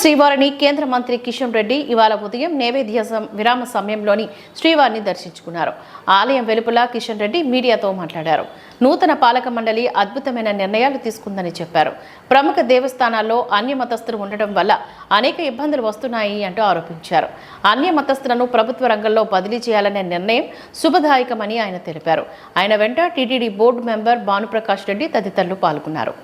శ్రీవారిని కేంద్ర మంత్రి కిషన్ రెడ్డి ఇవాళ ఉదయం నైవేద్య విరామ సమయంలోని శ్రీవారిని దర్శించుకున్నారు. ఆలయం వెలుపల కిషన్ రెడ్డి మీడియాతో మాట్లాడారు. నూతన పాలక మండలి అద్భుతమైన నిర్ణయాలు తీసుకుందని చెప్పారు. ప్రముఖ దేవస్థానాల్లో అన్య మతస్థులు ఉండటం వల్ల అనేక ఇబ్బందులు వస్తున్నాయి అంటూ ఆరోపించారు. అన్య మతస్థులను ప్రభుత్వ రంగంలో బదిలీ చేయాలనే నిర్ణయం శుభదాయకమని ఆయన తెలిపారు. ఆయన వెంట TTD board member Bhanuprakash Reddy తదితరులు పాల్గొన్నారు.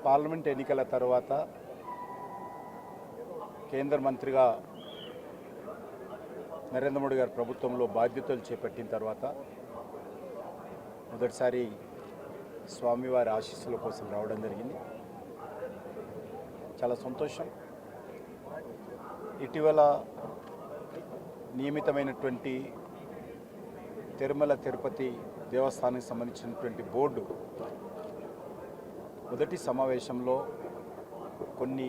పార్లమెంట్ ఎన్నికల తర్వాత కేంద్ర మంత్రిగా నరేంద్ర మోడీ గారి ప్రభుత్వంలో బాధ్యతలు చేపట్టిన తర్వాత మొదటిసారి స్వామివారి ఆశీస్సుల కోసం రావడం జరిగింది. చాలా సంతోషం. ఇటీవల నియమితమైనటువంటి తిరుమల తిరుపతి దేవస్థానానికి సంబంధించినటువంటి బోర్డు మొదటి సమావేశంలో కొన్ని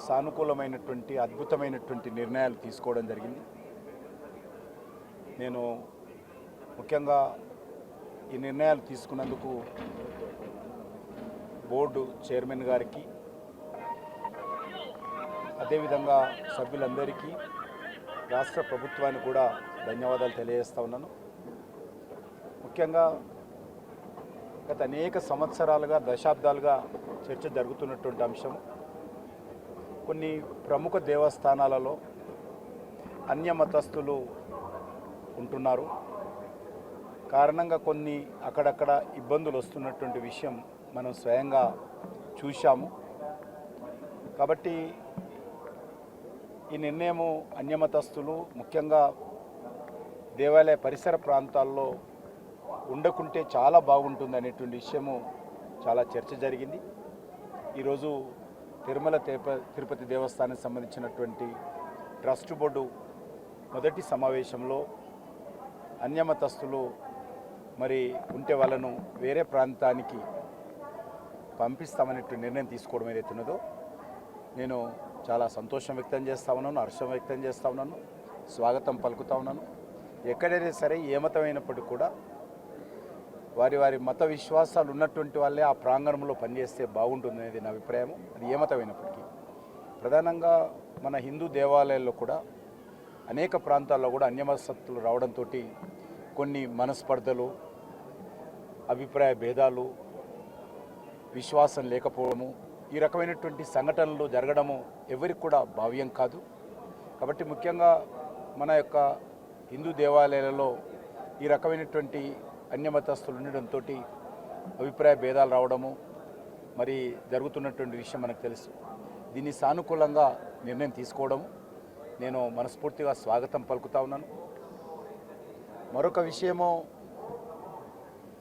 సానుకూలమైనటువంటి అద్భుతమైనటువంటి నిర్ణయాలు తీసుకోవడం జరిగింది. నేను ముఖ్యంగా ఈ నిర్ణయాలు తీసుకున్నందుకు బోర్డు చైర్మన్ గారికి, అదేవిధంగా సభ్యులందరికీ, రాష్ట్ర ప్రభుత్వానికి కూడా ధన్యవాదాలు తెలియజేస్తా ఉన్నాను. ముఖ్యంగా గత అనేక సంవత్సరాలుగా, దశాబ్దాలుగా చర్చ జరుగుతున్నటువంటి అంశం, కొన్ని ప్రముఖ దేవస్థానాలలో అన్య మతస్థులు ఉంటున్నారు. కారణంగా కొన్ని అక్కడక్కడ ఇబ్బందులు వస్తున్నటువంటి విషయం మనం స్వయంగా చూశాము. కాబట్టి ఈ నిర్ణయము అన్యమతస్థులు ముఖ్యంగా దేవాలయ పరిసర ప్రాంతాల్లో ఉండకుంటే చాలా బాగుంటుంది అనేటువంటి విషయము చాలా చర్చ జరిగింది. ఈరోజు తిరుమల తిరుపతి దేవస్థానానికి సంబంధించినటువంటి ట్రస్ట్ బోర్డు మొదటి సమావేశంలో అన్యమతస్థులు మరి ఉంటే వాళ్ళను వేరే ప్రాంతానికి పంపిస్తామనేటువంటి నిర్ణయం తీసుకోవడం ఏదైతే ఉన్నదో నేను చాలా సంతోషం వ్యక్తం చేస్తూ ఉన్నాను, హర్షం వ్యక్తం చేస్తూ ఉన్నాను, స్వాగతం పలుకుతూ ఉన్నాను. ఎక్కడైనా సరే ఏ మతమైనప్పటికీ కూడా వారి వారి మత విశ్వాసాలు ఉన్నటువంటి వాళ్ళే ఆ ప్రాంగణంలో పనిచేస్తే బాగుంటుంది అనేది నా అభిప్రాయం. అది ఏ మతమైనప్పటికీ ప్రధానంగా మన హిందూ దేవాలయాల్లో కూడా అనేక ప్రాంతాల్లో కూడా అన్యమతస్థులు రావడంతో కొన్ని మనస్పర్ధలు, అభిప్రాయ భేదాలు, విశ్వాసం లేకపోవడము, ఈ రకమైనటువంటి సంఘటనలు జరగడము ఎవరికి కూడా భావ్యం కాదు. కాబట్టి ముఖ్యంగా మన యొక్క హిందూ దేవాలయాలలో ఈ రకమైనటువంటి అన్యమతస్థులు ఉండడంతో అభిప్రాయ భేదాలు రావడము మరి జరుగుతున్నటువంటి విషయం మనకు తెలుసు. దీన్ని సానుకూలంగా నిర్ణయం తీసుకోవడము నేను మనస్ఫూర్తిగా స్వాగతం పలుకుతా ఉన్నాను. మరొక విషయము,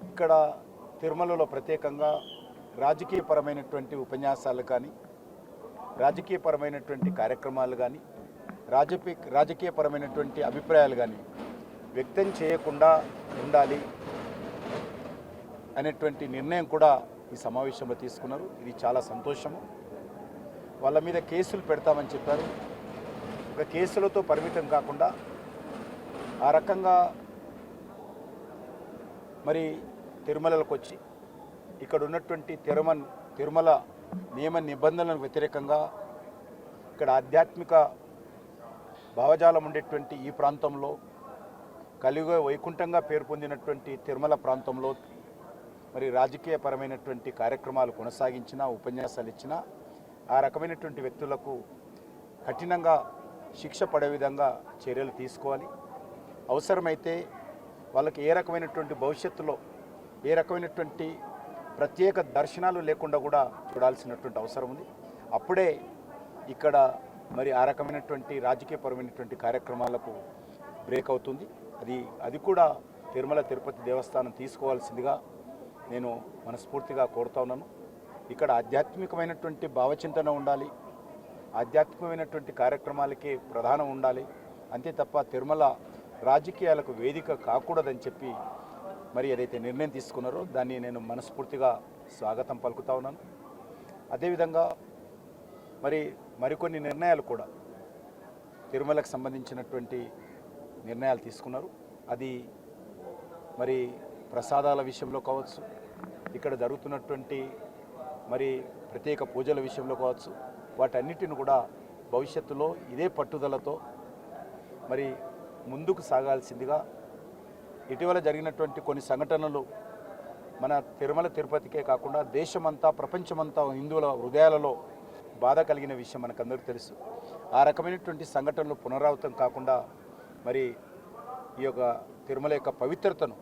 ఇక్కడ తిరుమలలో ప్రత్యేకంగా రాజకీయపరమైనటువంటి ఉపన్యాసాలు కానీ, రాజకీయపరమైనటువంటి కార్యక్రమాలు కానీ, రాజకీయపరమైనటువంటి అభిప్రాయాలు కానీ వ్యక్తం చేయకుండా ఉండాలి అనేటువంటి నిర్ణయం కూడా ఈ సమావేశంలో తీసుకున్నారు. ఇది చాలా సంతోషము. వాళ్ళ మీద కేసులు పెడతామని చెప్పారు. ఒక కేసులతో పరిమితం కాకుండా ఆ రకంగా మరి తిరుమలకు వచ్చి ఇక్కడ ఉన్నటువంటి తిరుమల నియమ నిబంధనలకు వ్యతిరేకంగా ఇక్కడ ఆధ్యాత్మిక భావజాలం ఉండేటువంటి ఈ ప్రాంతంలో, కలియుగ వైకుంఠంగా పేరు పొందినటువంటి తిరుమల ప్రాంతంలో మరి రాజకీయపరమైనటువంటి కార్యక్రమాలు కొనసాగించినా, ఉపన్యాసాలు ఇచ్చినా ఆ రకమైనటువంటి వ్యక్తులకు కఠినంగా శిక్ష పడే విధంగా చర్యలు తీసుకోవాలి. అవసరమైతే వాళ్ళకి ఏ రకమైనటువంటి భవిష్యత్తులో ఏ రకమైనటువంటి ప్రత్యేక దర్శనాలు లేకుండా కూడా చూడాల్సినటువంటి అవసరం ఉంది. అప్పుడే ఇక్కడ మరి ఆ రకమైనటువంటి రాజకీయపరమైనటువంటి కార్యక్రమాలకు బ్రేక్ అవుతుంది. అది కూడా తిరుమల తిరుపతి దేవస్థానం తీసుకోవాల్సిందిగా నేను మనస్ఫూర్తిగా కోరుతా ఉన్నాను. ఇక్కడ ఆధ్యాత్మికమైనటువంటి భావచింతన ఉండాలి, ఆధ్యాత్మికమైనటువంటి కార్యక్రమాలకి ప్రధానం ఉండాలి, అంతే తప్ప తిరుమల రాజకీయాలకు వేదిక కాకూడదని చెప్పి మరి ఏదైతే నిర్ణయం తీసుకున్నారో దాన్ని నేను మనస్ఫూర్తిగా స్వాగతం పలుకుతా ఉన్నాను. అదేవిధంగా మరికొన్ని నిర్ణయాలు కూడా తిరుమలకు సంబంధించినటువంటి నిర్ణయాలు తీసుకున్నారు. అది మరి ప్రసాదాల విషయంలో కావచ్చు, ఇక్కడ జరుగుతున్నటువంటి మరి ప్రత్యేక పూజల విషయంలో కావచ్చు, వాటన్నిటిని కూడా భవిష్యత్తులో ఇదే పట్టుదలతో మరి ముందుకు సాగాల్సిందిగా ఇటీవల జరిగినటువంటి కొన్ని సంఘటనలు మన తిరుమల తిరుపతికే కాకుండా దేశమంతా ప్రపంచమంతా హిందువుల హృదయాలలో బాధ కలిగిన విషయం మనకందరికీ తెలుసు. ఆ రకమైనటువంటి సంఘటనలు పునరావృతం కాకుండా మరి ఈ యొక్క తిరుమల యొక్క పవిత్రతను,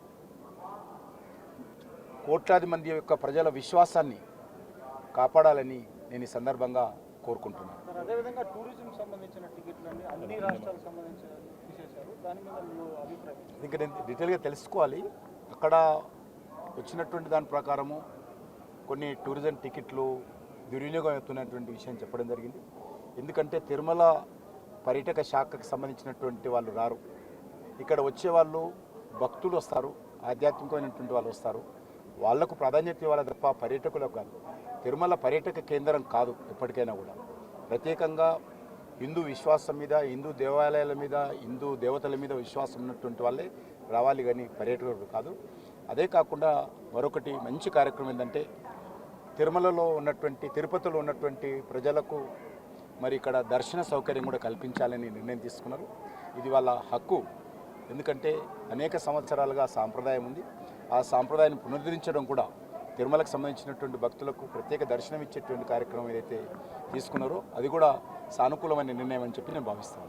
కోట్లాది మంది యొక్క ప్రజల విశ్వాసాన్ని కాపాడాలని నేను ఈ సందర్భంగా కోరుకుంటున్నాను. అదేవిధంగా టూరిజం సంబంధించిన టికెట్లన్నీ అన్ని రాష్ట్రాలకు సంబంధించి తీసేశారు. దాని మీద మీ అభిప్రాయం? ఇంకా నేను డీటెయిల్గా తెలుసుకోవాలి. అక్కడ వచ్చినటువంటి దాని ప్రకారము కొన్ని టూరిజం టికెట్లు దుర్వినియోగం అవుతున్నటువంటి విషయం చెప్పడం జరిగింది. ఎందుకంటే తిరుమల పర్యాటక శాఖకు సంబంధించినటువంటి వాళ్ళు రారు. ఇక్కడ వచ్చేవాళ్ళు భక్తులు వస్తారు, ఆధ్యాత్మికమైనటువంటి వాళ్ళు వస్తారు, వాళ్లకు ప్రాధాన్యత ఇవ్వాలి తప్ప పర్యాటకులకు కాదు. తిరుమల పర్యాటక కేంద్రం కాదు. ఎప్పటికైనా కూడా ప్రత్యేకంగా హిందూ విశ్వాసం మీద, హిందూ దేవాలయాల మీద, హిందూ దేవతల మీద విశ్వాసం ఉన్నటువంటి వాళ్ళే రావాలి, కానీ పర్యాటకులు కాదు. అదే కాకుండా మరొకటి మంచి కార్యక్రమం ఏంటంటే తిరుమలలో ఉన్నటువంటి, తిరుపతిలో ఉన్నటువంటి ప్రజలకు మరి ఇక్కడ దర్శన సౌకర్యం కూడా కల్పించాలని నిర్ణయం తీసుకున్నారు. ఇది వాళ్ళ హక్కు. ఎందుకంటే అనేక సంవత్సరాలుగా సాంప్రదాయం ఉంది. ఆ సాంప్రదాయాన్ని పునరుద్ధరించడం కూడా తిరుమలకు సంబంధించినటువంటి భక్తులకు ప్రత్యేక దర్శనం ఇచ్చేటువంటి కార్యక్రమం ఏదైతే తీసుకున్నారో అది కూడా సానుకూలమైన నిర్ణయం అని చెప్పి నేను భావిస్తాను.